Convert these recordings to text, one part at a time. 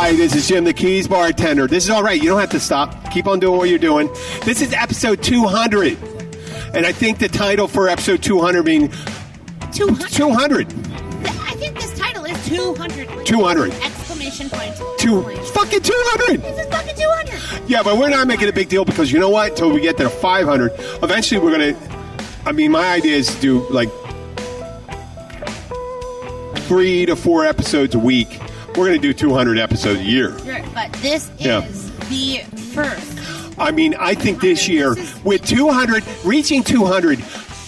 Hi, this is Jim, the Keys bartender. This is all right. You don't have to stop. Keep on doing what you're doing. This is episode 200. And I think the title for episode 200 means 200. I think this title is 200. 200. Exclamation point. Fucking 200. This is fucking 200. Yeah, but we're not making a big deal because you know what? Until we get to 500, eventually we're going to... I mean, my idea is to do like 3 to 4 episodes a week. We're going to do 200 episodes a year. Sure, but this is the first. I mean, I think this year, with 200, reaching 200,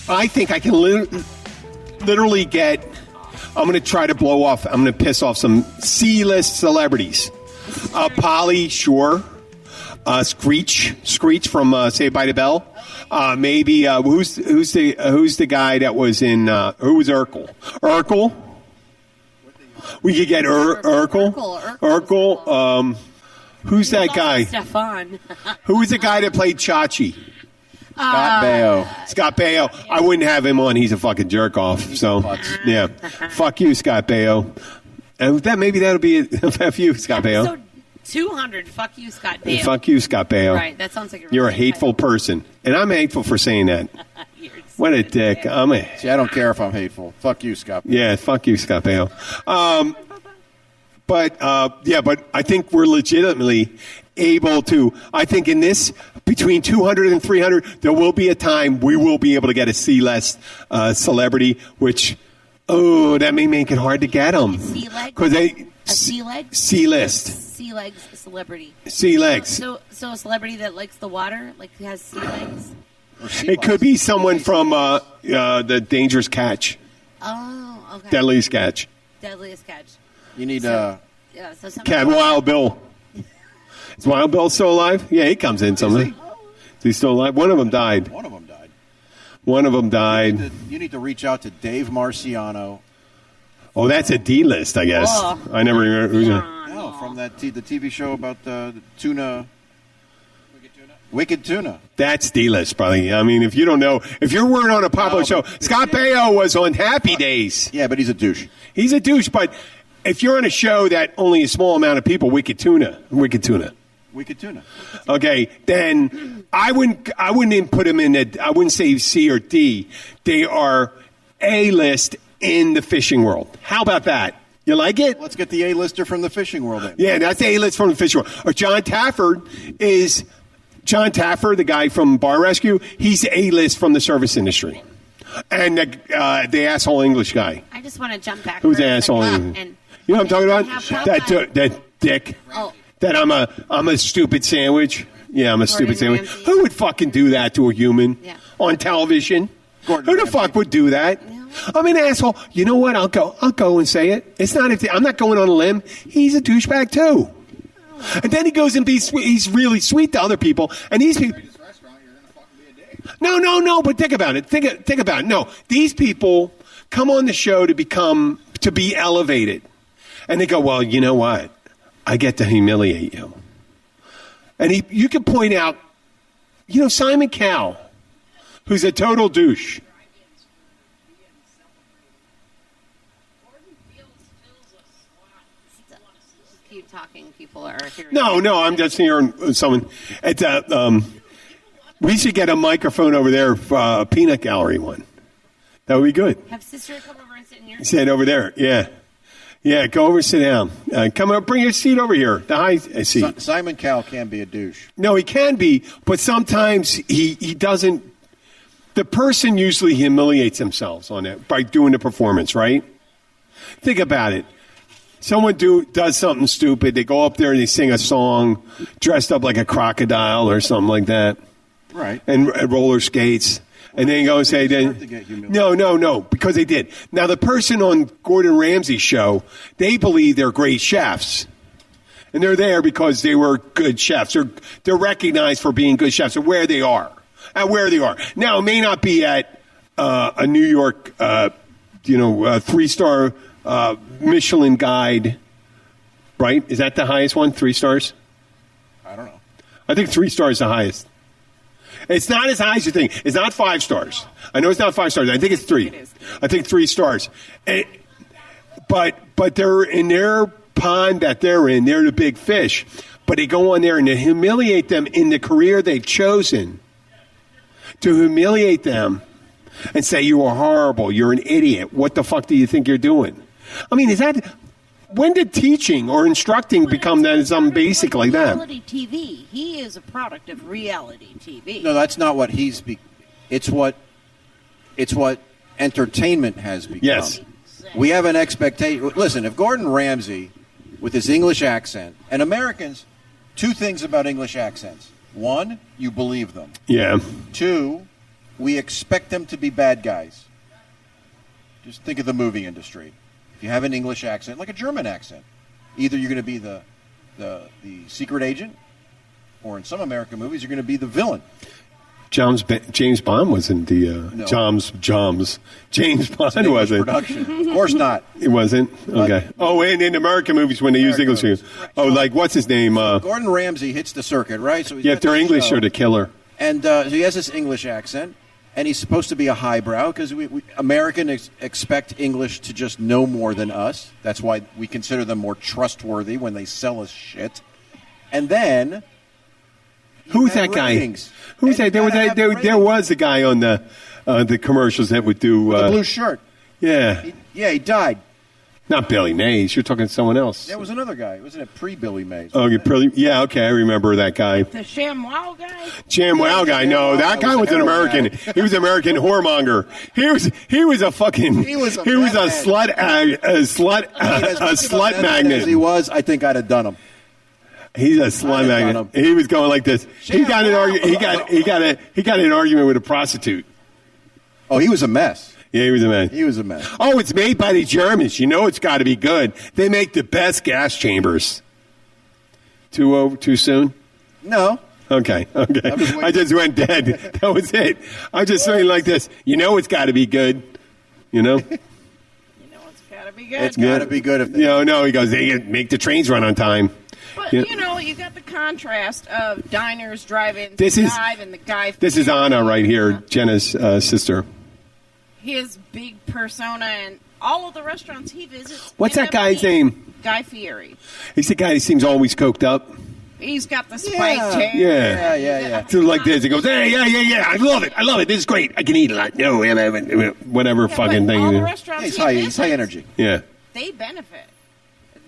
I think I can literally get, I'm going to try to blow off, I'm going to piss off some C-list celebrities. Polly Shore, Screech from Saved by the Bell. Maybe, who's the guy that was in, who was Urkel? Urkel? We could get Urkel. Who's that guy? Stefan. Who was the guy that played Chachi? Scott Baio. Scott Baio. I wouldn't have him on. He's a fucking jerk off. So, yeah. Fuck you, Scott Baio. And maybe that'll be a few, Scott Baio. Episode 200. Fuck you, Scott Baio. Fuck you, Scott Baio. Right. That sounds like You're a hateful person. And I'm hateful for saying that. What a dick. See, I don't care if I'm hateful. Fuck you, Scott Baio. Yeah, fuck you, Scott Baio. But I think we're legitimately able to, I think in this, between 200 and 300, there will be a time we will be able to get a C-list celebrity, which, that may make it hard to get them. C-leg? A C-leg? C-list. C-legs celebrity. C-legs. So a celebrity that likes the water, like has C-legs? It could be someone from the Dangerous Catch. Oh, okay. Deadliest Catch. Deadliest Catch. You need Cat Wild Bill. Is Wild Bill still alive? Yeah, he comes in something. Is he still alive? One of them died. You need to reach out to Dave Marciano. Oh, that's a D-list, I guess. Oh. I never remember who's No, from the TV show about the tuna. Wicked Tuna. That's D-list, probably. I mean, if you don't know, if you weren't on a popular show, Scott Baio was on Happy Days. Yeah, but he's a douche. He's a douche, but if you're on a show that only a small amount of people, Wicked Tuna. Okay, then I wouldn't put him in I wouldn't say C or D. They are A-list in the fishing world. How about that? You like it? Let's get the A-lister from the fishing world in. Yeah, that's the A-list from the fishing world. Or John Taffer, the guy from Bar Rescue, he's A-list from the service industry. And the asshole English guy. I just want to jump back. Who's the asshole English? You know what I'm talking about? That dick. Oh. That I'm a stupid sandwich. Yeah, I'm a stupid sandwich. Ramsay. Who would fucking do that to a human on television? Who the fuck would do that? No. I'm an asshole. You know what? I'll go and say it. It's not. I'm not going on a limb. He's a douchebag too. And then he goes and he's really sweet to other people. And these people. No. But think about it. Think about it. No, these people come on the show to be elevated, and they go, well, you know what? I get to humiliate you. And you can point out, Simon Cowell, who's a total douche. Keep talking. People are hearing. No. I'm just hearing someone. We should get a microphone over there for a peanut gallery one. That would be good. Have sister come over and sit in your. Sit over there. Yeah. Yeah, go over, sit down. Come up, bring your seat over here, the high seat. Simon Cowell can be a douche. No, he can be, but sometimes he doesn't. The person usually humiliates themselves on it by doing the performance, right? Think about it. Someone does something stupid. They go up there and they sing a song dressed up like a crocodile or something like that. Right. And roller skates. And then you go and say, no, because they did. Now, the person on Gordon Ramsay's show, they believe they're great chefs. And they're there because they were good chefs. They're recognized for being good chefs, or where they are. Now, it may not be at a New York, 3-star Michelin guide, right? Is that the highest one, 3 stars? I don't know. I think 3 stars is the highest. It's not as high as you think. It's not 5 stars. I know it's not 5 stars. I think it's 3. It is. I think 3 stars. But they're in their pond that they're in, they're the big fish. But they go on there and they humiliate them in the career they've chosen. To humiliate them and say, you are horrible, you're an idiot. What the fuck do you think you're doing? I mean, is that... When did teaching or instructing become that something basic like that? Reality TV. He is a product of reality TV. No, that's not what he's... It's what entertainment has become. Yes. We have an expectation. Listen, if Gordon Ramsay, with his English accent, and Americans, two things about English accents. One, you believe them. Yeah. Two, we expect them to be bad guys. Just think of the movie industry. If you have an English accent, like a German accent, either you're going to be the secret agent, or in some American movies, you're going to be the villain. James Bond wasn't the No. James Bond wasn't. Production. Of course not. It wasn't? Okay. And in American movies when they use English. Oh, like, what's his name? Gordon Ramsay hits the circuit, right? So If they're English or the killer. And so he has this English accent, and he's supposed to be a highbrow because we Americans expect English to just know more than us. That's why we consider them more trustworthy when they sell us shit. And then... Who's that guy? ratings. Who's And that? you gotta have There was a guy on the commercials that would do... the blue shirt. Yeah. He died. Not Billy Mays. You're talking to someone else. There was another guy. Wasn't it pre-Billy Mays? Oh, yeah, okay. I remember that guy. The ShamWow guy? ShamWow guy. No, that guy was an American. He was an American whoremonger. He was a fucking. He was a slut. A slut magnet. As he was, I think I'd have done him. He's a slut magnet. He was going like this. He got an argument with a prostitute. Oh, he was a mess. Yeah, he was a man. He was a mess. Oh, it's made by the Germans. You know it's got to be good. They make the best gas chambers. Too soon? No. Okay. I just went dead. That was it. I just saying like this. You know it's got to be good. You know? You know it's got to be good. It's got to be good. If they... No, he goes, they make the trains run on time. But, Yeah. you got the contrast of diners, drive-ins, This is and the guy... This is Anna right here, Jenna's sister. His big persona and all of the restaurants he visits... What's that end up guy's being name? Guy Fieri. He's the guy who seems always coked up. He's got the spiked hair. Yeah. So like this. He goes, hey, yeah. I love it. This is great. I can eat a lot. No, whatever fucking thing. All the restaurants He's he high energy. Yeah. They benefit.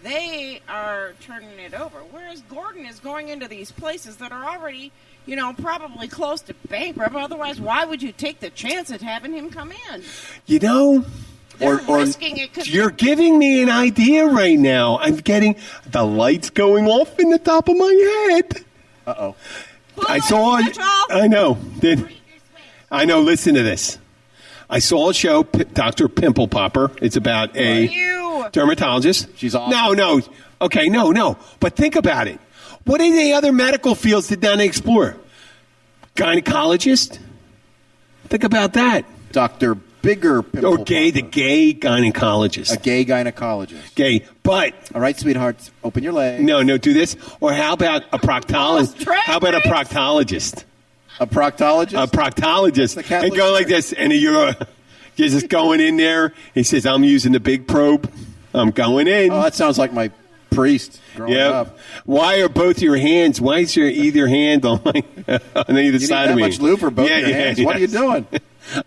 They are turning it over. Whereas Gordon is going into these places that are already, probably close to bankrupt. Otherwise, why would you take the chance at having him come in? Or risking it 'cause you're giving me an idea right now. I'm getting the lights going off in the top of my head. Uh-oh. I saw it. I know. I know. Listen to this. I saw a show, Dr. Pimple Popper. It's about a dermatologist. She's awesome. No. Okay, no. But think about it. What are the other medical fields did Donna explore? Gynecologist? Think about that. Dr. Bigger Pimple Okay, the gay gynecologist. A gay gynecologist. Gay, but... All right, sweetheart, open your legs. No, do this. Or how about a proctologist? How about a proctologist? A proctologist? A proctologist. And go like this, and you're just going in there. He says, I'm using the big probe. I'm going in. Oh, that sounds like my priest growing up. Why are both your hands? Why is your either hand on either side of me? You need that much lube for both your hands? What are you doing?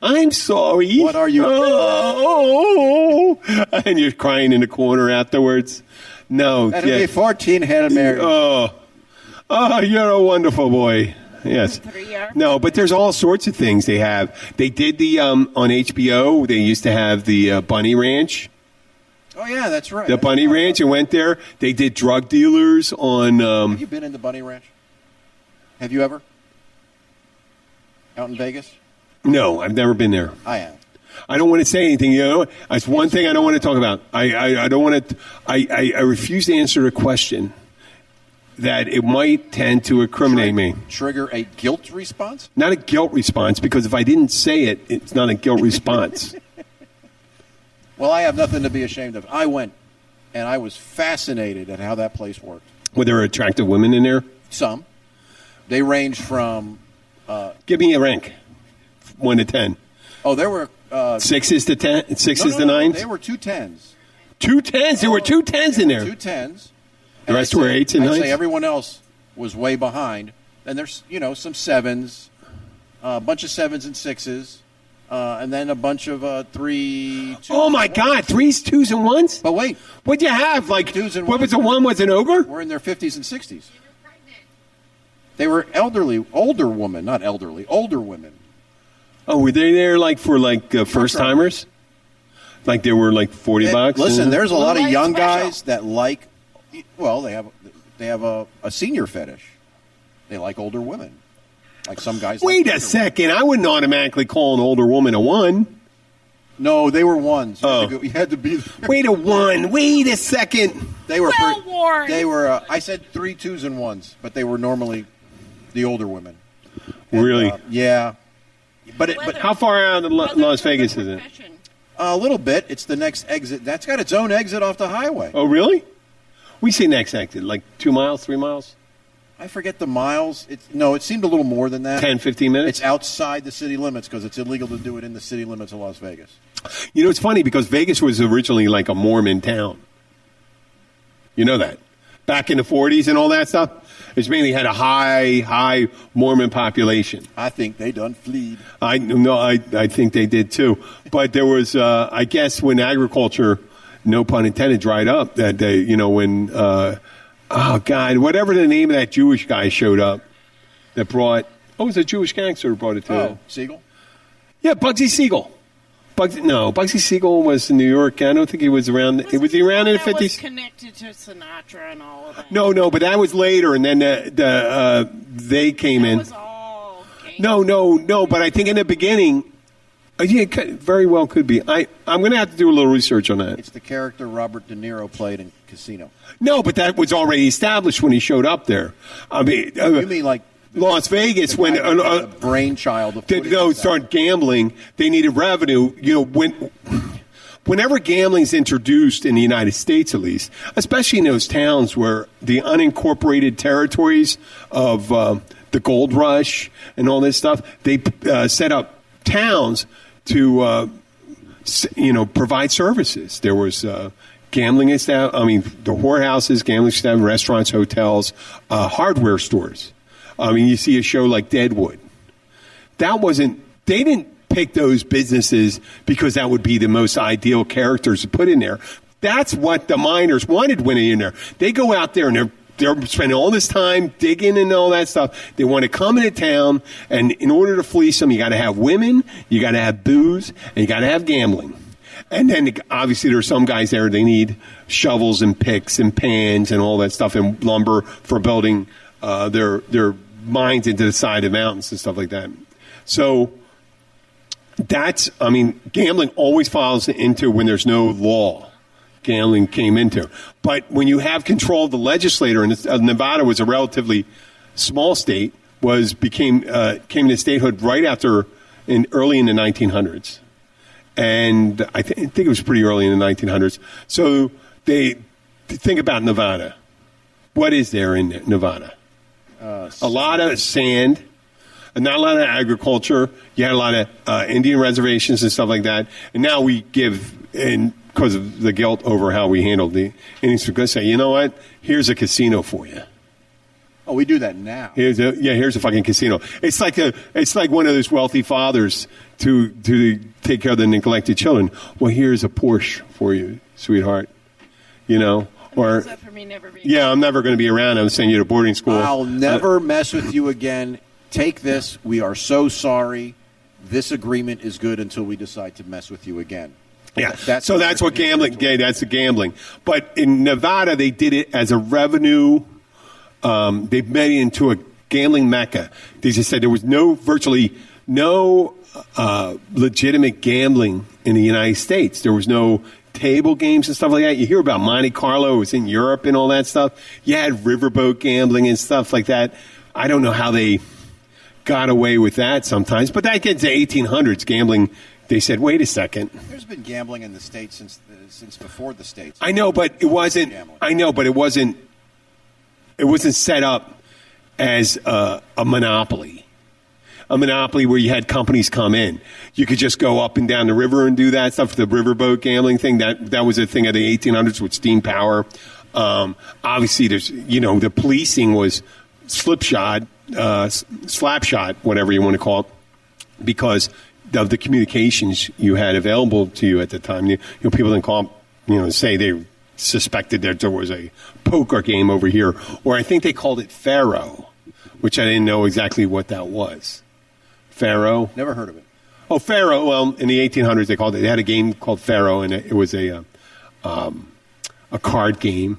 I'm sorry. What are you doing? Oh, and you're crying in the corner afterwards. No. That'll be 14 Hail Marys. Oh, you're a wonderful boy. Yes. No, but there's all sorts of things they have. They did the on HBO. They used to have the Bunny Ranch. Oh yeah, that's right. The Bunny Ranch. And went there. They did drug dealers on. Have you been in the Bunny Ranch? Have you ever? Out in Vegas? No, I've never been there. I have. I don't want to say anything. That's one thing I don't want to talk about. I don't want to. I refuse to answer a question that it might tend to incriminate me. Trigger a guilt response? Not a guilt response, because if I didn't say it, it's not a guilt response. Well, I have nothing to be ashamed of. I went, and I was fascinated at how that place worked. Were there attractive women in there? Some. They range from... Give me a rank. 1 to 10. Oh, there were... 6 is to 10? 6 is to 9? They were 2 10s. 2 tens. There were 2 tens in there. 2 tens. The rest were 8s and 9s. I'd say everyone else was way behind. And there's, some 7s, a bunch of 7s and 6s, and then a bunch of 3, 2. Oh, my God. 3s, 2s, and 1s? But wait. What'd you have? Like, 2s and what 1s. was a 1 was an ogre? We're in their 50s and 60s. They were older women, not elderly, older women. Oh, were they there for first timers? Like they were like $40? Listen, there's a lot of young special. guys that like. Well, they have a senior fetish. They like older women. Like some guys. Wait like a second! I wouldn't automatically call an older woman a 1. No, they were 1s. You had to be. Wait a 1. Wait a second. They were. Well-worn. They were. I said 3 2s and 1s, but they were normally the older women. Really? Yeah. But how far out of Las Vegas is it? A little bit. It's the next exit. That's got its own exit off the highway. Oh, really? We say next exit, like 2 miles, 3 miles? I forget the miles. It seemed a little more than that. 10, 15 minutes? It's outside the city limits because it's illegal to do it in the city limits of Las Vegas. It's funny because Vegas was originally like a Mormon town. You know that? Back in the 40s and all that stuff. It's mainly had a high Mormon population. I think they done fleed. I think they did too. But there was, I guess, when agriculture, no pun intended, dried up, that day, when, oh God, whatever the name of that Jewish guy showed up that brought, it was a Jewish gangster who brought it to. Oh, Siegel? Yeah, Bugsy Siegel. Bugsy Siegel was in New York. I don't think he was around. Was he around in the 50s? Was connected to Sinatra and all of that. No, but that was later, and then they came in. Was all No, but I think in the beginning, it very well could be. I'm going to have to do a little research on that. It's the character Robert De Niro played in Casino. No, but that was already established when he showed up there. I mean, you mean like Las Vegas, when the brainchild of they start gambling, they needed revenue. Whenever gambling's introduced in the United States, at least, especially in those towns where the unincorporated territories of the gold rush and all this stuff, they set up towns to provide services. There was gambling establishments, the whorehouses, gambling establishments, restaurants, hotels, hardware stores. You see a show like Deadwood. They didn't pick those businesses because that would be the most ideal characters to put in there. That's what the miners wanted when they're in there. They go out there and they're spending all this time digging and all that stuff. They want to come into town, and in order to fleece them, you got to have women, you got to have booze, and you got to have gambling. And then obviously there's some guys there, they need shovels and picks and pans and all that stuff and lumber for building their mines into the side of mountains and stuff like that. So gambling always falls into when there's no law. Gambling came into. But when you have control of the legislator, and Nevada was a relatively small state, came into statehood right after, early in the 1900s. And I think it was pretty early in the 1900s. So they think about Nevada. What is there in Nevada? A lot of sand, and not a lot of agriculture. You had a lot of Indian reservations and stuff like that. And now we because of the guilt over how we handled the Indians, we're going to say, you know what? Here's a casino for you. Oh, we do that now. Here's a fucking casino. It's like one of those wealthy fathers to take care of the neglected children. Well, here's a Porsche for you, sweetheart. Or for me never being I'm never going to be around. I'm sending you to boarding school. I'll never mess with you again. Take this. We are so sorry. This agreement is good until we decide to mess with you again. Yeah, that's what gambling. That's the gambling. But in Nevada, they did it as a revenue. They made it into a gambling mecca. They just said there was virtually no legitimate gambling in the United States. There was no table games and stuff like that. You hear about Monte Carlo. It was in Europe and all that stuff. You had riverboat gambling and stuff like that. I don't know how they got away with that sometimes, but that gets to 1800s gambling. They said, wait a second. There's been gambling in the States since before the States. I know, but it wasn't. It wasn't set up as a monopoly. a monopoly where you had companies come in. You could just go up and down the river and do that stuff. The riverboat gambling thing, that was a thing of the 1800s with steam power. Obviously, there's, the policing was slapshod, whatever you want to call it, because of the communications you had available to you at the time. People didn't call, say they suspected that there was a poker game over here, or I think they called it Faro, which I didn't know exactly what that was. Faro? Never heard of it. Oh, Faro. Well, in the 1800s, they had a game called Faro, and it was a card game,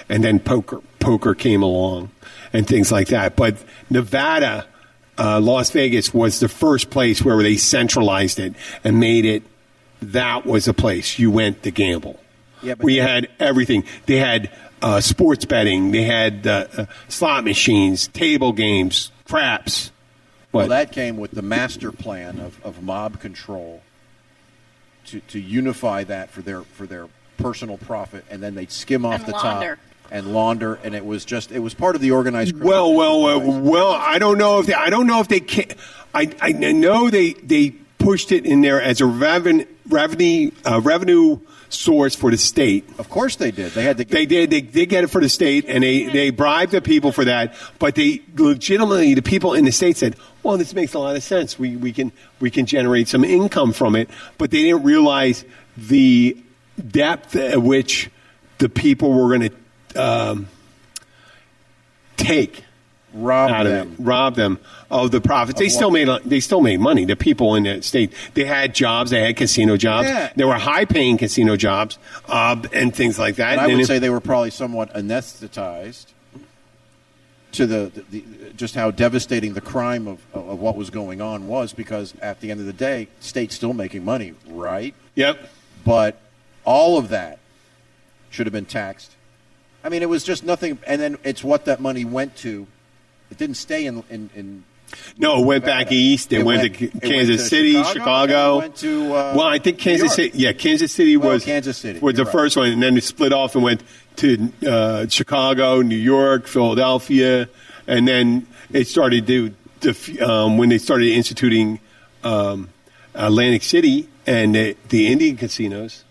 and then poker came along, and things like that. But Nevada, Las Vegas was the first place where they centralized it and made it. That was a place you went to gamble. Yeah, but we had everything. They had sports betting. They had slot machines, table games, craps. Well, that came with the master plan of mob control to unify that for their personal profit, and then they'd skim off the top and launder, and it was part of the organized crime. Well, I don't know if they can. I know they pushed it in there as a revenue source for the state. Of course they did. They did get it for the state, and they bribed the people for that. But they legitimately, the people in the state said, "Well, this makes a lot of sense. We can generate some income from it." But they didn't realize the depth at which the people were going to rob them of the profits. They still made money. The people in the state, they had jobs. They had casino jobs. Yeah. There were high-paying casino jobs and things like that. And I would say they were probably somewhat anesthetized to the just how devastating the crime of what was going on was, because at the end of the day, the state's still making money, right? Yep. But all of that should have been taxed. I mean, it was just nothing. And then it's what that money went to. It didn't stay in No, it went back east. It went to Kansas City, Chicago. It went to I think Kansas City. Yeah, Kansas City was the first one, and then it split off and went to Chicago, New York, Philadelphia, and then it started when they started instituting Atlantic City, and the Indian casinos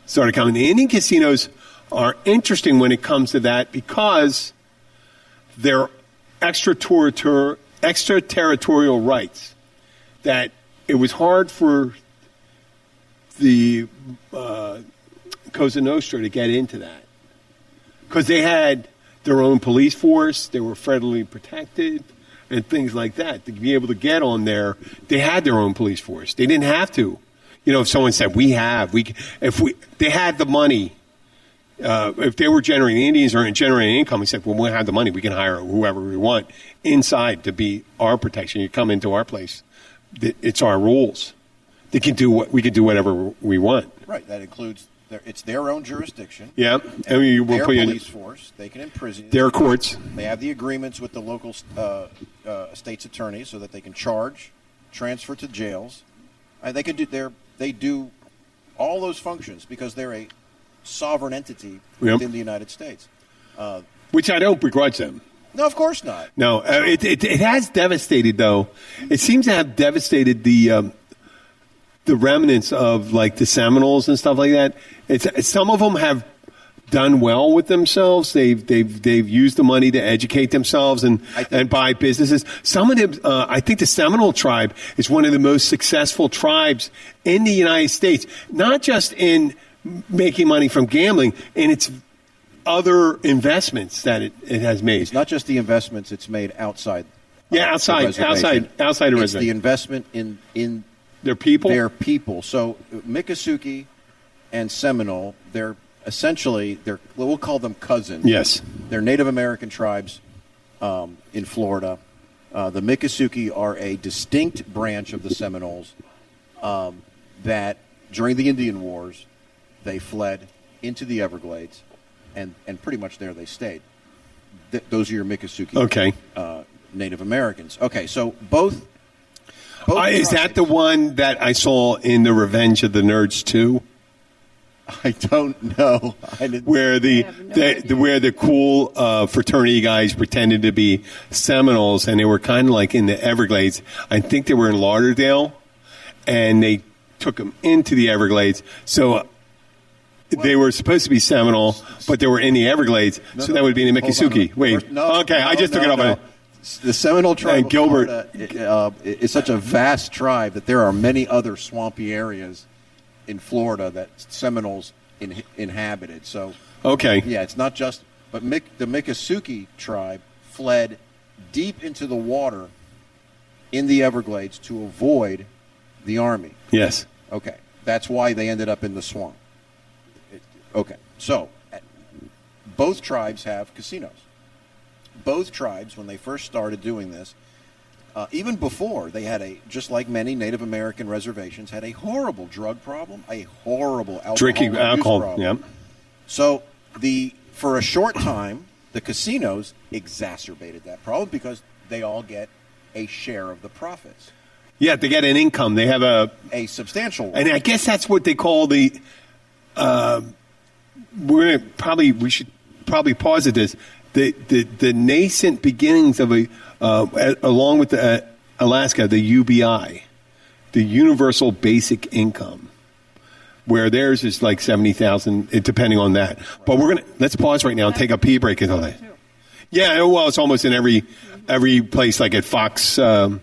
started coming. The Indian casinos are interesting when it comes to that because they're extraterritorial rights that it was hard for the Cosa Nostra to get into that because they had their own police force, they were federally protected, and things like that. To be able to get on there, they had their own police force. They didn't have to. If someone said they had the money. If they were generating, the Indians are generating income, we said, well, we have the money. We can hire whoever we want inside to be our protection. You come into our place. It's our rules. We can do whatever we want. Right. That includes it's their own jurisdiction. Yeah. And we'll their put police force. They can imprison you. Their courts. They have the agreements with the local state's attorneys so that they can charge, transfer to jails. They do all those functions because they're a sovereign entity within the United States. Which I don't begrudge them. No, of course not. No, it has devastated, though. It seems to have devastated the remnants of, like, the Seminoles and stuff like that. Some of them have done well with themselves. They've used the money to educate themselves and buy businesses. Some of them, I think the Seminole tribe is one of the most successful tribes in the United States, not just in making money from gambling, and its other investments that it has made. It's not just the investments it's made outside. Outside the reservation. It's the investment in their people. So Miccosukee and Seminole, they're essentially we'll call them cousins. Yes, they're Native American tribes in Florida. The Miccosukee are a distinct branch of the Seminoles that during the Indian Wars. They fled into the Everglades, and pretty much there they stayed. Those are your Miccosukee Native Americans. Okay, so both is that the one that I saw in the Revenge of the Nerds 2? I don't know. Where where the cool fraternity guys pretended to be Seminoles, and they were kind of like in the Everglades. I think they were in Lauderdale, and they took them into the Everglades. So they were supposed to be Seminole, but they were in the Everglades. So that would be in the Miccosukee. Wait, I just took it off. The Seminole tribe and Gilbert of Florida is such a vast tribe that there are many other swampy areas in Florida that Seminoles inhabited. So, yeah, it's not just. But the Miccosukee tribe fled deep into the water in the Everglades to avoid the army. Yes. Okay, that's why they ended up in the swamp. Okay, so both tribes have casinos. Both tribes, when they first started doing this, even before, they had just like many Native American reservations, had a horrible drug problem, a horrible drinking alcohol problem. Yeah. So for a short time, the casinos exacerbated that problem because they all get a share of the profits. Yeah, they get an income. They have a substantial one. And I guess that's what they call the. We should probably pause at this. The nascent beginnings of along with Alaska, the UBI, the Universal Basic Income, where theirs is like 70,000, depending on that. But let's pause right now and take a pee break and all that. Yeah, well, it's almost in every place, like at Fox, the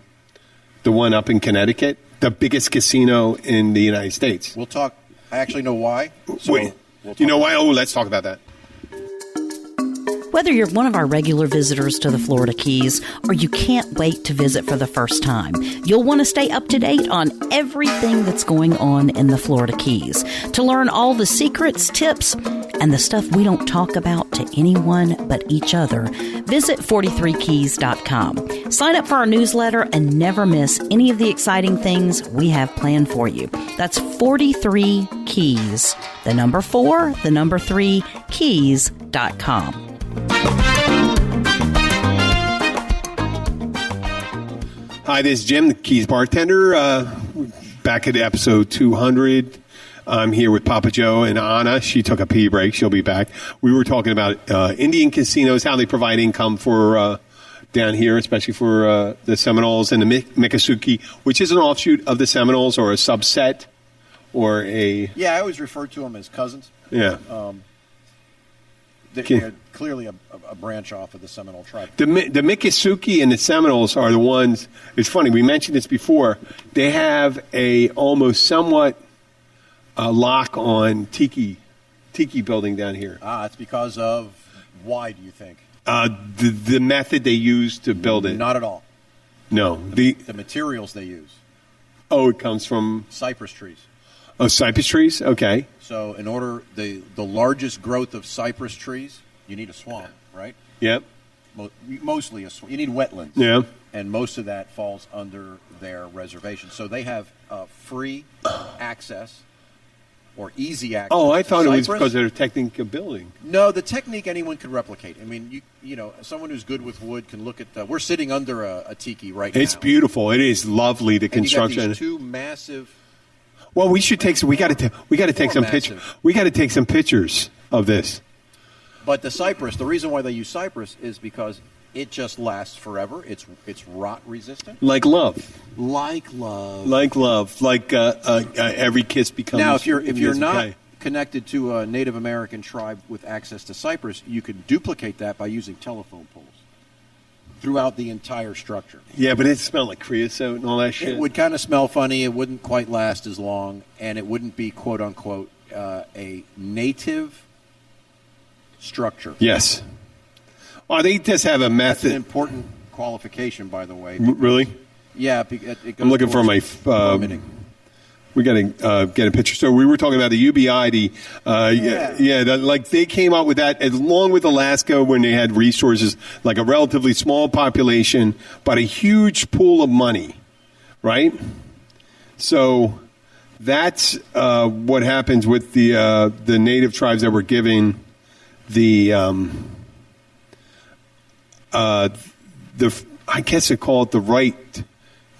one up in Connecticut, the biggest casino in the United States. We'll talk. I actually know why. So Wait, you know why? Oh, let's talk about that. Whether you're one of our regular visitors to the Florida Keys or you can't wait to visit for the first time, you'll want to stay up to date on everything that's going on in the Florida Keys. To learn all the secrets, tips, and the stuff we don't talk about to anyone but each other, visit 43keys.com. Sign up for our newsletter and never miss any of the exciting things we have planned for you. That's 43 Keys. The number 4, the number 3, keys.com. Hi, this is Jim, the Keys bartender. Back at episode 200. I'm here with Papa Joe and Anna. She took a pee break. She'll be back. We were talking about Indian casinos, how they provide income for down here, especially for the Seminoles and the Miccosukee, which is an offshoot of the Seminoles or a subset or a... Yeah, I always refer to them as cousins. Yeah. They're clearly a branch off of the Seminole tribe. The Miccosukee and the Seminoles are the ones. It's funny. We mentioned this before. They have a almost somewhat lock on tiki building down here. It's because of why? Do you think? The method they use to build it. Not at all. No. The materials they use. Oh, it comes from cypress trees. Oh, cypress trees? Okay. So in order, the largest growth of cypress trees, you need a swamp, right? Yep. Mostly a swamp. You need wetlands. Yeah. And most of that falls under their reservation. So they have free access or easy access. Oh, I thought it was cypress. because of their technique of building. No, the technique anyone could replicate. I mean, you know, someone who's good with wood can look at. We're sitting under a tiki right now. It's beautiful. It is lovely. The construction. You got these two massive. Well, we should take some. We got to take some pictures. We got to take some pictures of this. But the cypress, the reason why they use cypress is because it just lasts forever. It's rot resistant. Like love. Like love. Like love. Like every kiss becomes. Now, if you're not connected to a Native American tribe with access to cypress, you can duplicate that by using telephone poles throughout the entire structure. Yeah, but it smelled like creosote and all that shit. It would kind of smell funny. It wouldn't quite last as long, and it wouldn't be quote unquote a native structure. Yes. Well, they just have a method. That's an important qualification, by the way. Really? Yeah. It goes I'm looking for my. We got to get a picture. So we were talking about the UBI. Like they came out with that along with Alaska when they had resources, like a relatively small population, but a huge pool of money, right? So that's what happens with the native tribes that were giving the I guess they call it the right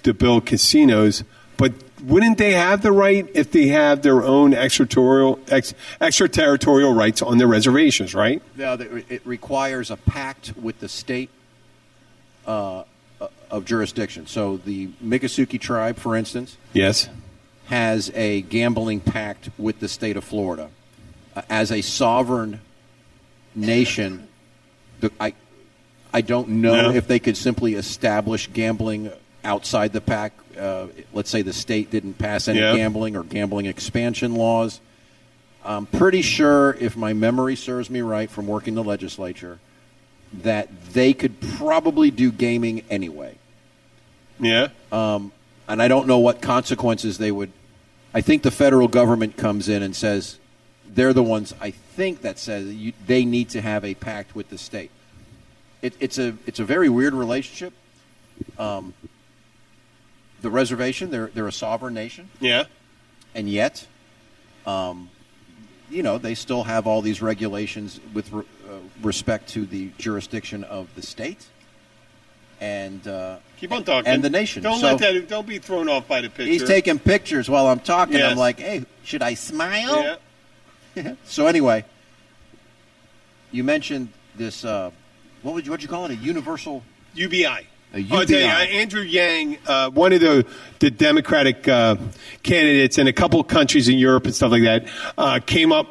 to build casinos, but wouldn't they have the right if they have their own extraterritorial rights on their reservations, right? Yeah, it requires a pact with the state of jurisdiction. So the Miccosukee tribe, for instance, yes, has a gambling pact with the state of Florida. As a sovereign nation, I don't know if they could simply establish gambling outside the pact. Let's say the state didn't pass any gambling or gambling expansion laws. I'm pretty sure, if my memory serves me right from working the legislature, that they could probably do gaming anyway. Yeah. And I don't know what consequences they would. I think the federal government comes in and says they're the ones, I think, that says they need to have a pact with the state. It's a very weird relationship. The reservation, they're a sovereign nation. Yeah. And yet, they still have all these regulations with respect to the jurisdiction of the state and keep on talking, and the nation. Don't be thrown off by the picture. He's taking pictures while I'm talking. Yes. I'm like, hey, should I smile? Yeah. So anyway, you mentioned this. What'd you call it? A universal UBI. A UBI. Andrew Yang, one of the Democratic candidates in a couple of countries in Europe and stuff like that,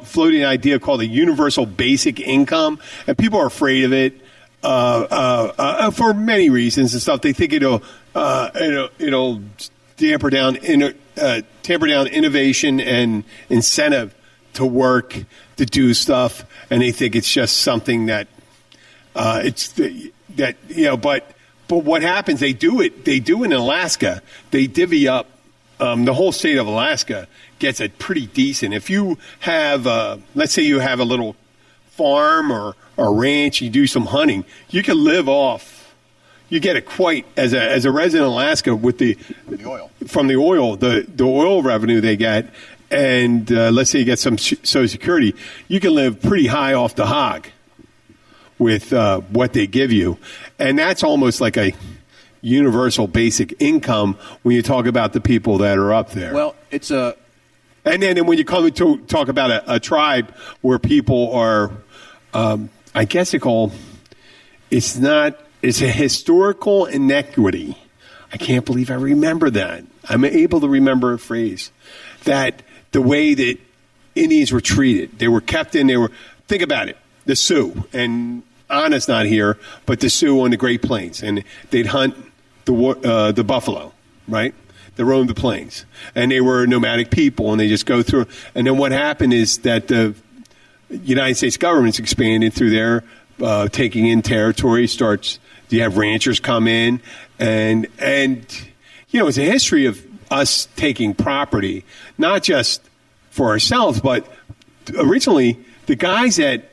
floating an idea called a universal basic income, and people are afraid of it for many reasons and stuff. They think it'll tamper down innovation and incentive to work to do stuff, and they think it's just something that But what happens? They do it in Alaska. They divvy up. The whole state of Alaska gets it pretty decent. If you have, let's say you have a little farm or a ranch, you do some hunting, you can live off. You get it quite as a resident of Alaska with the oil revenue they get, and let's say you get some Social Security, you can live pretty high off the hog with what they give you. And that's almost like a universal basic income when you talk about the people that are up there. Well, it's a... And then when you come to talk about a tribe where people are, I guess it's a historical inequity. I can't believe I remember that. I'm able to remember a phrase that the way that Indians were treated, they were kept in, think about it, the Sioux, and Anna's not here, but the Sioux on the Great Plains, and they'd hunt the buffalo, right? They roamed the plains, and they were nomadic people, and they just go through. And then what happened is that the United States government's expanded through there, taking in territory. You have ranchers come in, and it's a history of us taking property, not just for ourselves, but originally the guys that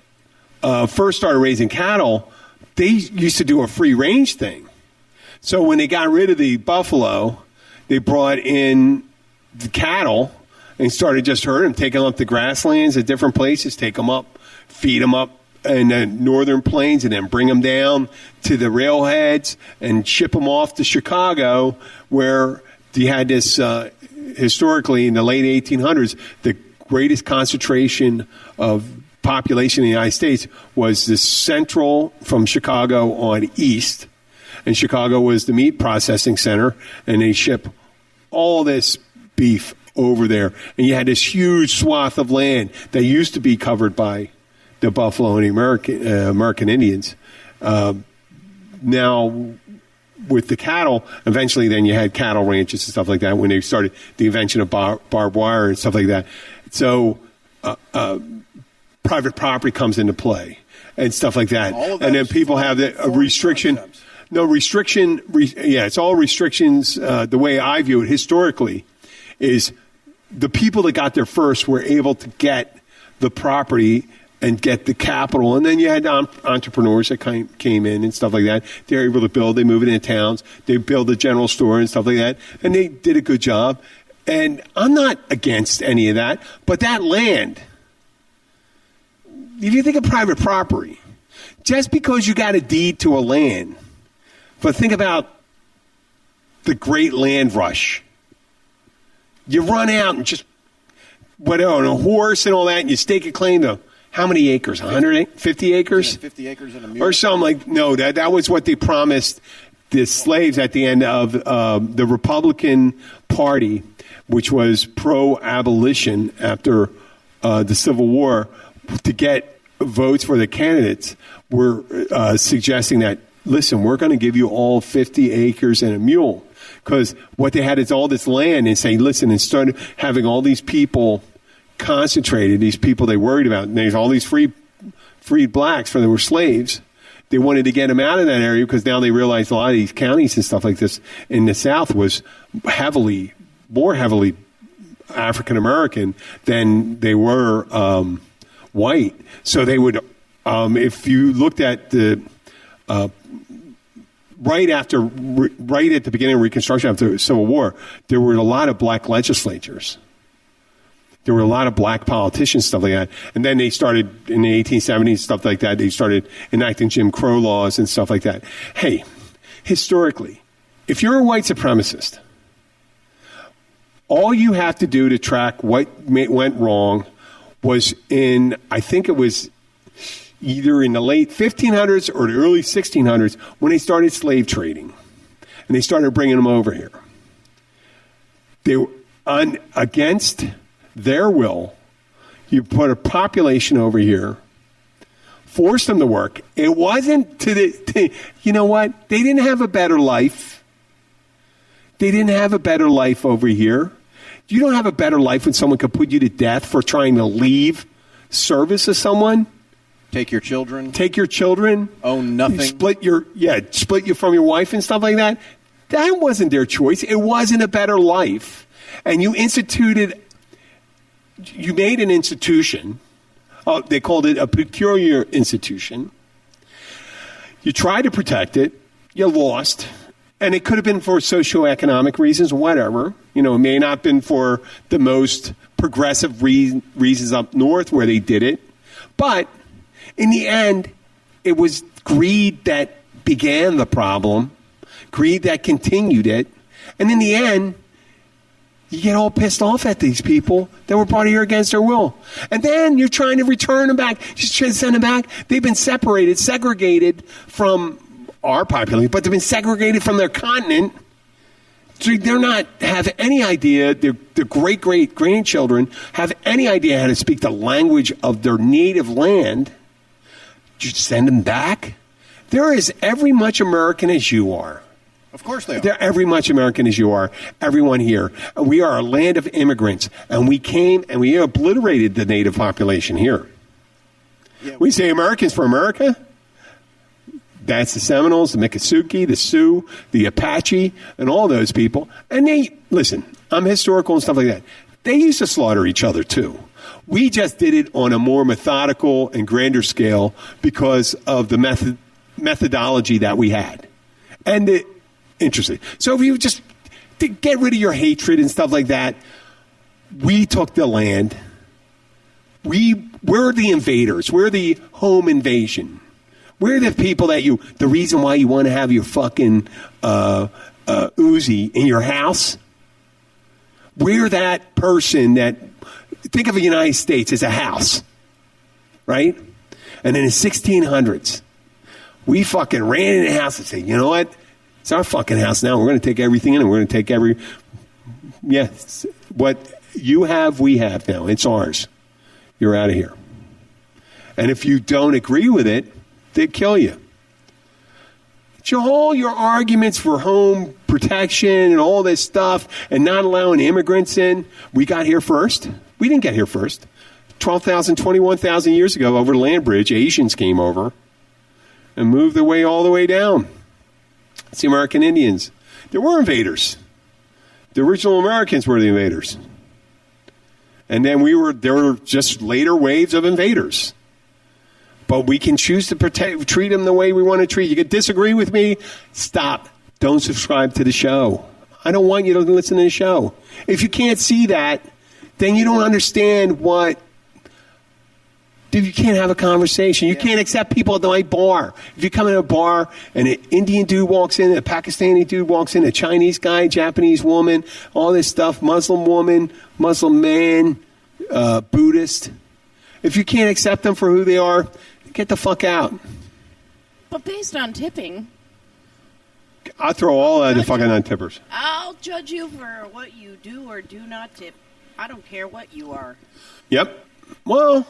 first started raising cattle, they used to do a free range thing. So when they got rid of the buffalo, they brought in the cattle and started just herding them, taking them up the grasslands at different places, take them up, feed them up in the northern plains, and then bring them down to the railheads and ship them off to Chicago, where you had this, historically in the late 1800s, the greatest concentration of population in the United States was the central from Chicago on east, and Chicago was the meat processing center, and they ship all this beef over there, and you had this huge swath of land that used to be covered by the Buffalo and the American Indians. Now, with the cattle, eventually then you had cattle ranches and stuff like that when they started the invention of barbed wire and stuff like that. So private property comes into play and stuff like that. And then people have a restriction. Concepts. No restriction. It's all restrictions. The way I view it historically is the people that got there first were able to get the property and get the capital. And then you had entrepreneurs that came in and stuff like that. They were able to build. They move it into towns. They build a general store and stuff like that. And they did a good job. And I'm not against any of that. But that land, if you think of private property, just because you got a deed to a land, but think about the great land rush You run out and just on a horse and all that, and you stake a claim to how many acres? 150 acres? 50 acres and a mule. Or something like, no, that was what they promised the slaves at the end of the Republican Party, which was pro-abolition after the Civil War, to get votes for the candidates, were suggesting that, listen, we're going to give you all 50 acres and a mule. Because what they had is all this land, and say, listen, and started having all these people concentrated, these people they worried about, and there's all these freed blacks when they were slaves. They wanted to get them out of that area because now they realized a lot of these counties and stuff like this in the South was more heavily African American than they were white. So they would, if you looked at the right at the beginning of Reconstruction after the Civil War, there were a lot of black legislatures. There were a lot of black politicians, stuff like that. And then they started, in the 1870s, stuff like that, they started enacting Jim Crow laws and stuff like that. Hey, historically, if you're a white supremacist, all you have to do to track what went wrong was I think it was either in the late 1500s or the early 1600s when they started slave trading. And they started bringing them over here. They were against their will. You put a population over here, forced them to work. It wasn't you know what? They didn't have a better life. They didn't have a better life over here. You don't have a better life when someone could put you to death for trying to leave service to someone. Take your children. Own nothing. Split you from your wife and stuff like that. That wasn't their choice. It wasn't a better life. And you made an institution. They called it a peculiar institution. You tried to protect it. You lost. And it could have been for socioeconomic reasons, whatever. It may not have been for the most progressive reasons up north where they did it. But in the end, it was greed that began the problem, greed that continued it. And in the end, you get all pissed off at these people that were brought here against their will. And then you're trying to return them back, just trying to send them back. They've been segregated from our population, but they've been segregated from their continent. So they're not have any idea, their great-great-grandchildren have any idea how to speak the language of their native land. You send them back? They're as every much American as you are. Of course they are. They're every much American as you are. Everyone here. We are a land of immigrants, and we came and we obliterated the native population here. Yeah. We say Americans for America. That's the Seminoles, the Miccosukee, the Sioux, the Apache, and all those people. And listen, I'm historical and stuff like that. They used to slaughter each other too. We just did it on a more methodical and grander scale because of the methodology that we had. And interesting. So if you just to get rid of your hatred and stuff like that, we took the land. We're the invaders. We're the home invasion. We're the people the reason why you want to have your fucking Uzi in your house. We're that person that, think of the United States as a house, right? And in the 1600s, we fucking ran in the house and said, you know what? It's our fucking house now. We're going to take everything in and we're going to take what you have, we have now. It's ours. You're out of here. And if you don't agree with it, they kill you. All your arguments for home protection and all this stuff and not allowing immigrants in, we got here first. We didn't get here first. 12,000, 21,000 years ago over the land bridge, Asians came over and moved their way all the way down. It's the American Indians. There were invaders. The original Americans were the invaders. And then there were just later waves of invaders. But we can choose to treat them the way we want to treat. You can disagree with me. Stop. Don't subscribe to the show. I don't want you to listen to the show. If you can't see that, then you don't understand what Dude, you can't have a conversation. You can't accept people at my bar. If you come in a bar and an Indian dude walks in, a Pakistani dude walks in, a Chinese guy, Japanese woman, all this stuff, Muslim woman, Muslim man, Buddhist. If you can't accept them for who they are, get the fuck out. But based on tipping... I'll throw all the fucking non-tippers. I'll judge you for what you do or do not tip. I don't care what you are. Yep. Well...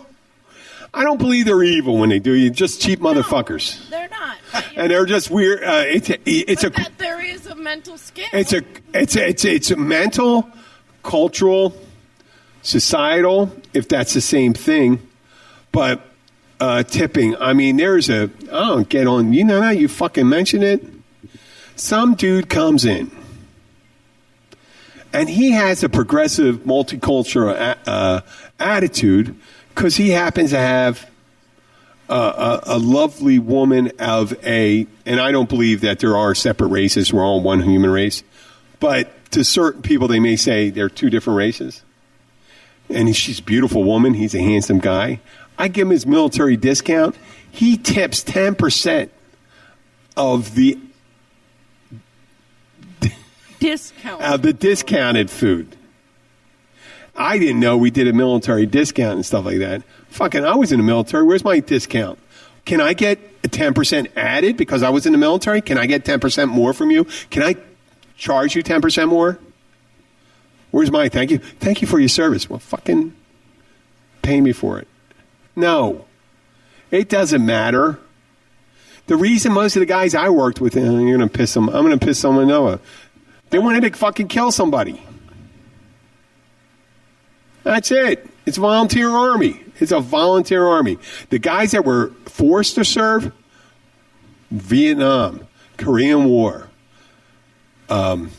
I don't believe they're evil when they do. You're just cheap motherfuckers. They're not. And they're just weird. There is a mental skill. It's a mental, cultural, societal, if that's the same thing. But tipping, I mean, I don't get on. You know how you fucking mention it? Some dude comes in. And he has a progressive, multicultural attitude. Because he happens to have a lovely woman and I don't believe that there are separate races. We're all one human race. But to certain people, they may say they're two different races. And she's a beautiful woman. He's a handsome guy. I give him his military discount. He tips 10% of the discounted food. I didn't know we did a military discount and stuff like that. Fucking, I was in the military. Where's my discount? Can I get a 10% added because I was in the military? Can I get 10% more from you? Can I charge you 10% more? Where's my thank you? Thank you for your service. Well, fucking pay me for it. No. It doesn't matter. The reason most of the guys I worked with, and I'm going to piss someone Noah, they wanted to fucking kill somebody. That's it. It's a volunteer army. It's a volunteer army. The guys that were forced to serve, Vietnam, Korean War, World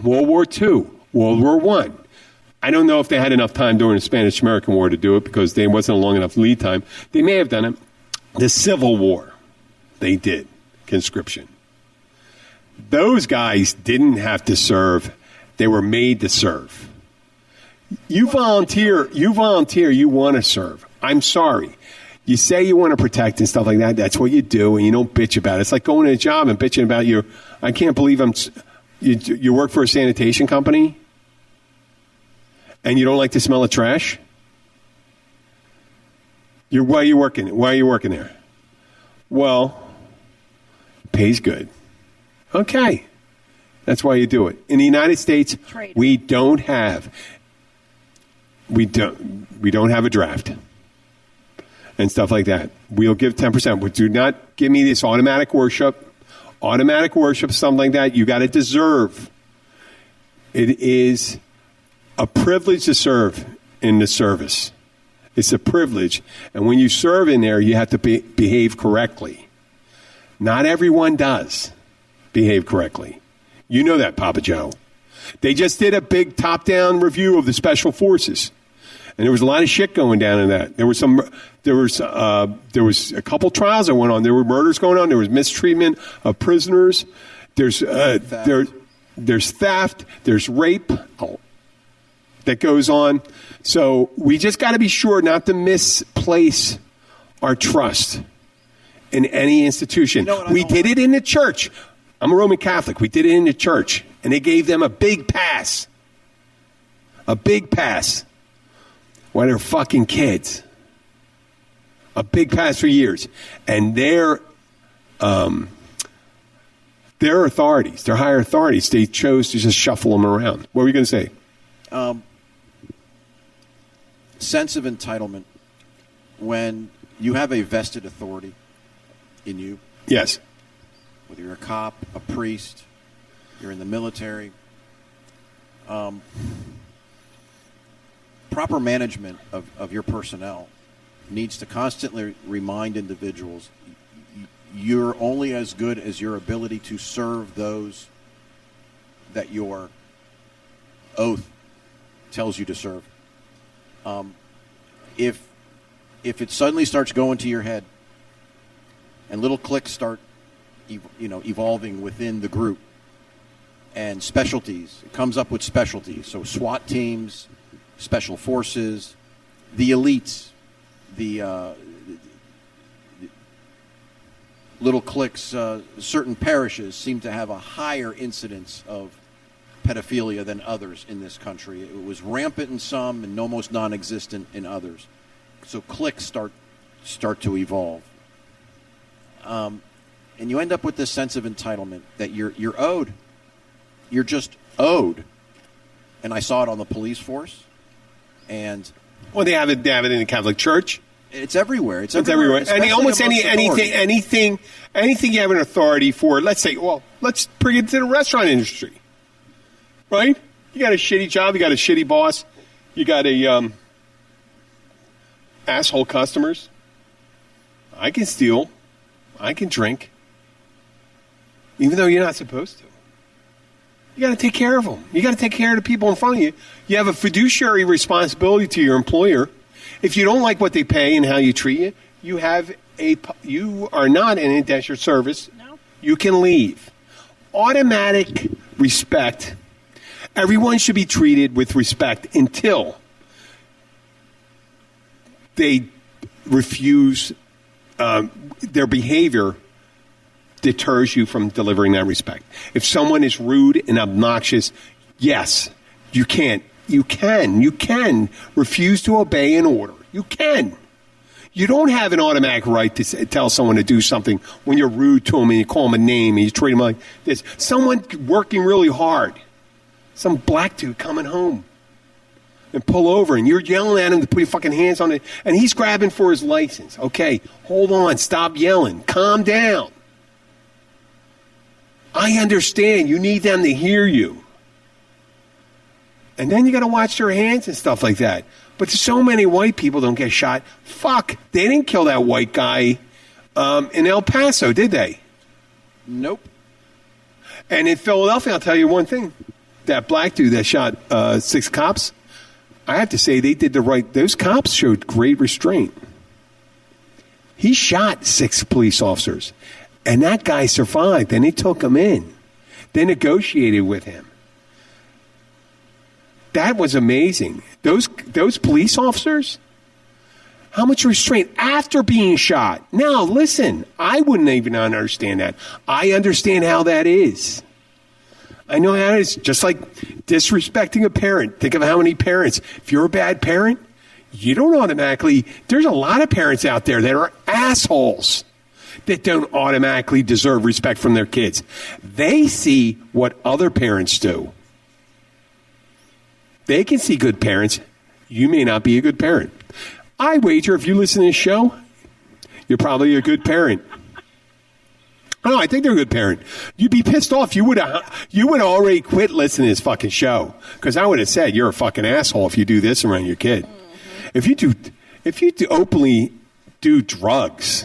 War II, World War I. I don't know if they had enough time during the Spanish-American War to do it because there wasn't a long enough lead time. They may have done it. The Civil War, they did, conscription. Those guys didn't have to serve. They were made to serve. You volunteer, you want to serve. I'm sorry. You say you want to protect and stuff like that. That's what you do, and you don't bitch about it. It's like going to a job and bitching about I can't believe you work for a sanitation company and you don't like the smell of trash? Why are you working there? Well, pays good. Okay. That's why you do it. In the United States, we don't have a draft and stuff like that. We'll give 10%. But do not give me this automatic worship, something like that. You got to deserve. It is a privilege to serve in the service. It's a privilege. And when you serve in there, you have to behave correctly. Not everyone does behave correctly. You know that, Papa Joe. They just did a big top-down review of the special forces, and there was a lot of shit going down in that. There was a couple trials that went on. There were murders going on. There was mistreatment of prisoners. There's theft. There's rape that goes on. So we just got to be sure not to misplace our trust in any institution. We did it in the church. I'm a Roman Catholic. We did it in the church, and they gave them a big pass. A big pass. While they're fucking kids. A big pass for years. And their authorities, their higher authorities, they chose to just shuffle them around. What were you going to say? Sense of entitlement. When you have a vested authority in you. Yes. Whether you're a cop, a priest, you're in the military. Proper management of your personnel needs to constantly remind individuals you're only as good as your ability to serve those that your oath tells you to serve. If it suddenly starts going to your head and little cliques start evolving within the group and specialties, it comes up with specialties. So SWAT teams, special forces, the elites, the little cliques, certain parishes seem to have a higher incidence of pedophilia than others in this country. It was rampant in some and almost non-existent in others. So cliques start to evolve. And you end up with this sense of entitlement that you're owed. You're just owed. And I saw it on the police force. And well, they have it in the Catholic Church. It's everywhere. It's everywhere. And almost anything you have an authority for. Let's say, well, let's bring it to the restaurant industry, right? You got a shitty job. You got a shitty boss. You got a asshole customers. I can steal. I can drink, even though you're not supposed to. You got to take care of them. You got to take care of the people in front of you. You have a fiduciary responsibility to your employer. If you don't like what they pay and how you treat you, you are not an indentured service. No. You can leave. Automatic respect. Everyone should be treated with respect until they refuse. Their behavior deters you from delivering that respect. If someone is rude and obnoxious, yes, you can refuse to obey an order. You can. You don't have an automatic right to tell someone to do something when you're rude to them and you call them a name and you treat them like this. Someone working really hard, some black dude coming home and pull over and you're yelling at him to put your fucking hands on it and he's grabbing for his license. Okay, hold on, stop yelling, calm down. I understand you need them to hear you. And then you got to watch their hands and stuff like that. But so many white people don't get shot. Fuck, they didn't kill that white guy in El Paso, did they? Nope. And in Philadelphia, I'll tell you one thing. That black dude that shot 6 cops, I have to say they did the right. Those cops showed great restraint. He shot 6 police officers. And that guy survived. And they took him in. They negotiated with him. That was amazing. Those police officers, how much restraint after being shot. Now, listen, I wouldn't even understand that. I understand how that is. I know how it is. Just like disrespecting a parent. Think of how many parents. If you're a bad parent, you don't automatically. There's a lot of parents out there that are assholes that don't automatically deserve respect from their kids. They see what other parents do. They can see good parents. You may not be a good parent. I wager if you listen to this show, you're probably a good parent. Oh, I think they're a good parent. You'd be pissed off. You would already quit listening to this fucking show because I would have said you're a fucking asshole if you do this around your kid. Mm-hmm. If you openly do drugs,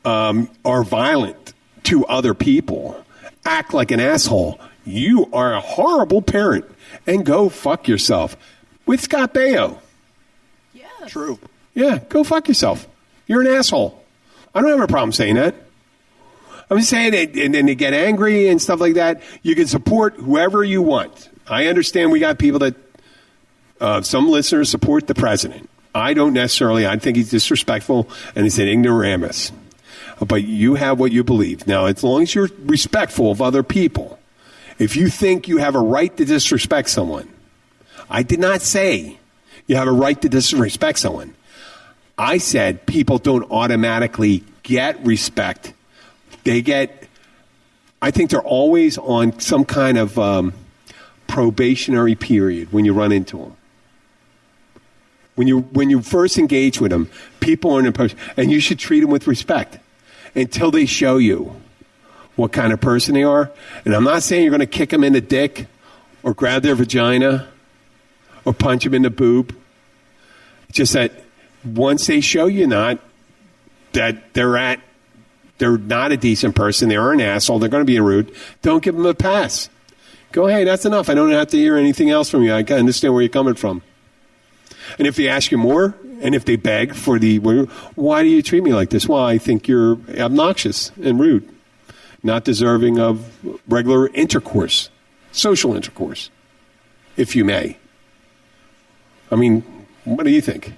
are violent to other people, act like an asshole, you are a horrible parent. And go fuck yourself. With Scott Baio. Yes. True. Yeah, go fuck yourself. You're an asshole. I don't have a problem saying that. I'm just saying it, and then they get angry and stuff like that. You can support whoever you want. I understand we got people that, some listeners support the president. I don't necessarily. I think he's disrespectful and he's an ignoramus. But you have what you believe. Now, as long as you're respectful of other people, if you think you have a right to disrespect someone, I did not say you have a right to disrespect someone. I said people don't automatically get respect. I think they're always on some kind of probationary period when you run into them. When you first engage with them, people are in a person, and you should treat them with respect until they show you what kind of person they are. And I'm not saying you're going to kick them in the dick or grab their vagina or punch them in the boob. It's just that once they show you that they're not a decent person, they're an asshole, they're going to be rude, don't give them a pass. Go, hey, that's enough. I don't have to hear anything else from you. I can understand where you're coming from. And if they ask you more, and if they beg for why do you treat me like this? Well, I think you're obnoxious and rude. Not deserving of regular intercourse, social intercourse, if you may. I mean, what do you think?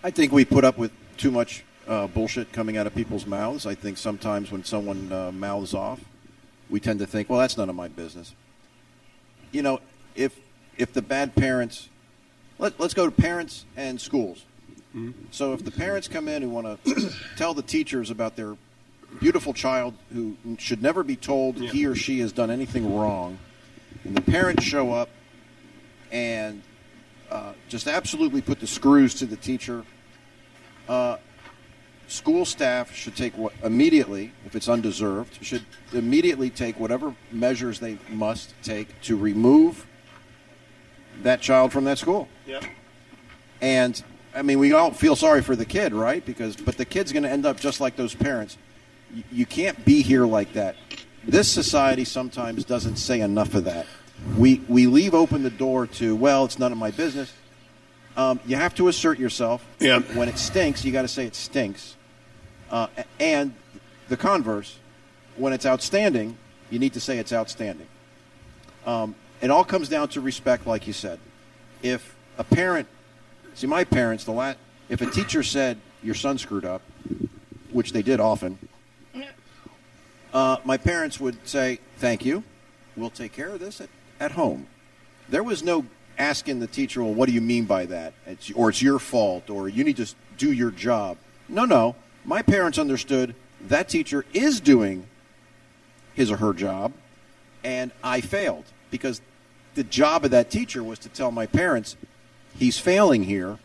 I think we put up with too much bullshit coming out of people's mouths. I think sometimes when someone mouths off, we tend to think, well, that's none of my business. You know, if the bad parents, let's go to parents and schools. Mm-hmm. So if the parents come in and want to tell the teachers about their beautiful child who should never be told he or she has done anything wrong, and the parents show up and just absolutely put the screws to the teacher, school staff should take immediately, if it's undeserved, should immediately take whatever measures they must take to remove that child from that school. Yep. And I mean, we all feel sorry for the kid, right? But the kid's going to end up just like those parents. You can't be here like that. This society sometimes doesn't say enough of that. We leave open the door to, well, it's none of my business. You have to assert yourself. Yeah. When it stinks, you got to say it stinks. And the converse, when it's outstanding, you need to say it's outstanding. It all comes down to respect, like you said. If a parent, my parents, if a teacher said your son screwed up, which they did often, my parents would say, thank you, we'll take care of this at home. There was no asking the teacher, well, what do you mean by that? It's your fault, or you need to do your job. No. My parents understood that teacher is doing his or her job, and I failed. Because the job of that teacher was to tell my parents, he's failing here.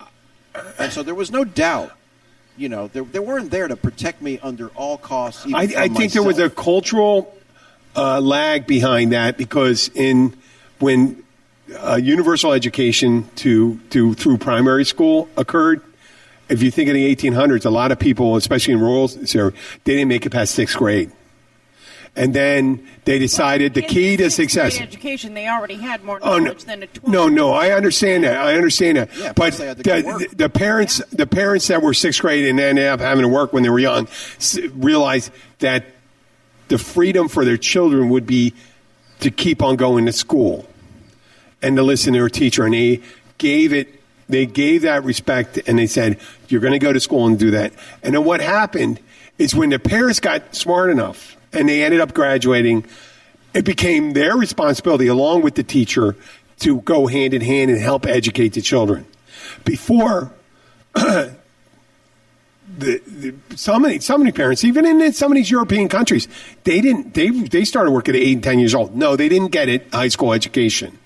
And so there was no doubt. You know, they weren't there to protect me under all costs. Even I think there was a cultural lag behind that, because when universal education through primary school occurred, if you think of the 1800s, a lot of people, especially in rural areas, they didn't make it past 6th grade. And then they decided the key to success. Education, they already had more knowledge than a 12. No, I understand that. Yeah, but the parents that were 6th grade and ended up having to work when they were young realized that the freedom for their children would be to keep on going to school and to listen to their teacher. And they gave that respect, and they said, you're going to go to school and do that. And then what happened is when the parents got smart enough and they ended up graduating, it became their responsibility, along with the teacher, to go hand in hand and help educate the children. Before, so many parents, even in some of these European countries, they started working at 8 and 10 years old. No, they didn't get it, high school education.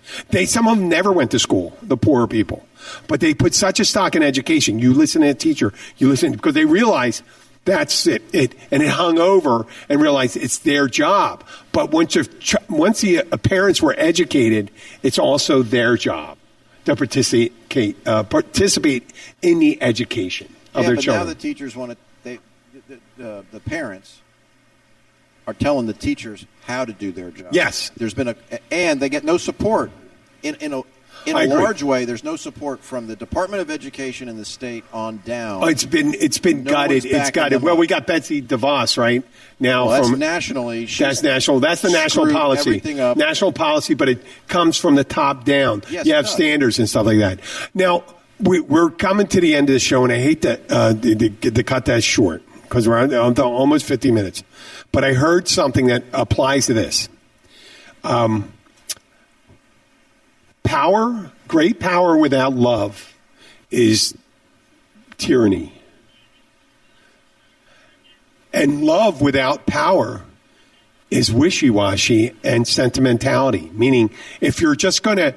Some of them never went to school, the poorer people. But they put such a stock in education. You listen to a teacher, because they realize that's it. And it hung over and realized it's their job. But once the parents were educated, it's also their job to participate in the education of their children. Now the teachers want to. The parents are telling the teachers how to do their job. Yes, there's been and they get no support in a large way. There's no support from the Department of Education in the state on down. Oh, it's been gutted. It's gutted. Well, we got Betsy DeVos right now. Well, that's nationally. That's national. That's the national policy. Everything up. National policy, but it comes from the top down. Yes, you have standards and stuff like that. Now we're coming to the end of the show, and I hate to cut that short because we're on almost 50 minutes. But I heard something that applies to this. Great power without love is tyranny. And love without power is wishy-washy and sentimentality. Meaning, if you're just going to,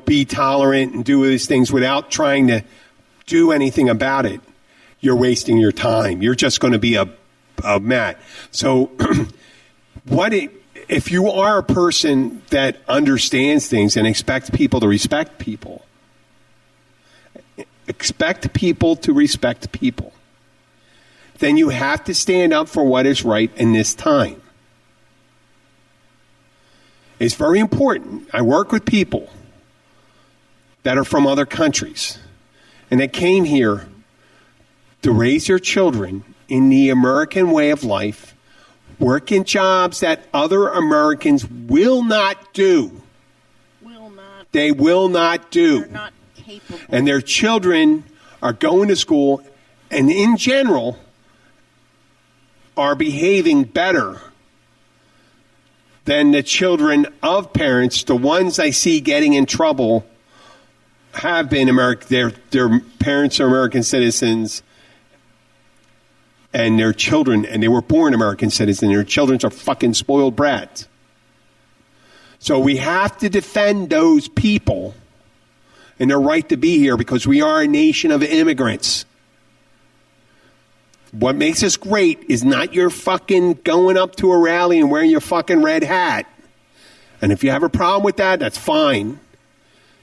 be tolerant and do these things without trying to do anything about it, you're wasting your time. You're just going to be a mat. So, if you are a person that understands things and expects people to respect people, then you have to stand up for what is right in this time. It's very important. I work with people that are from other countries, and they came here to raise their children in the American way of life, work in jobs that other Americans will not do. They will not do. They're not capable. And their children are going to school and in general are behaving better than the children of parents. The ones I see getting in trouble have been American. Their parents are American citizens, and their children, and they were born American citizens. Their children are fucking spoiled brats. So we have to defend those people and their right to be here because we are a nation of immigrants. What makes us great is not your fucking going up to a rally and wearing your fucking red hat. And if you have a problem with that, that's fine.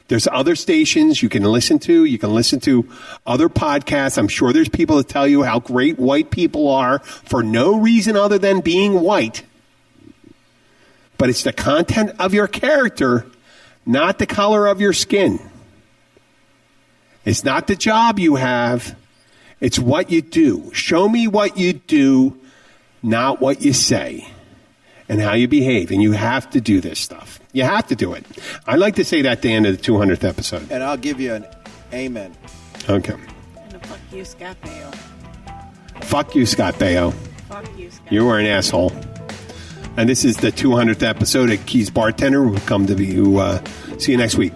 There's other stations you can listen to. You can listen to other podcasts. I'm sure there's people that tell you how great white people are for no reason other than being white. But it's the content of your character, not the color of your skin. It's not the job you have. It's what you do. Show me what you do, not what you say, and how you behave. And you have to do this stuff. You have to do it. I like to say that at the end of the 200th episode. And I'll give you an amen. Okay. And a fuck you, Scott Baio. Fuck you, Scott Baio. Fuck you, Scott. You are an asshole. And this is the 200th episode of Keys Bartender. We'll come to you. See you next week.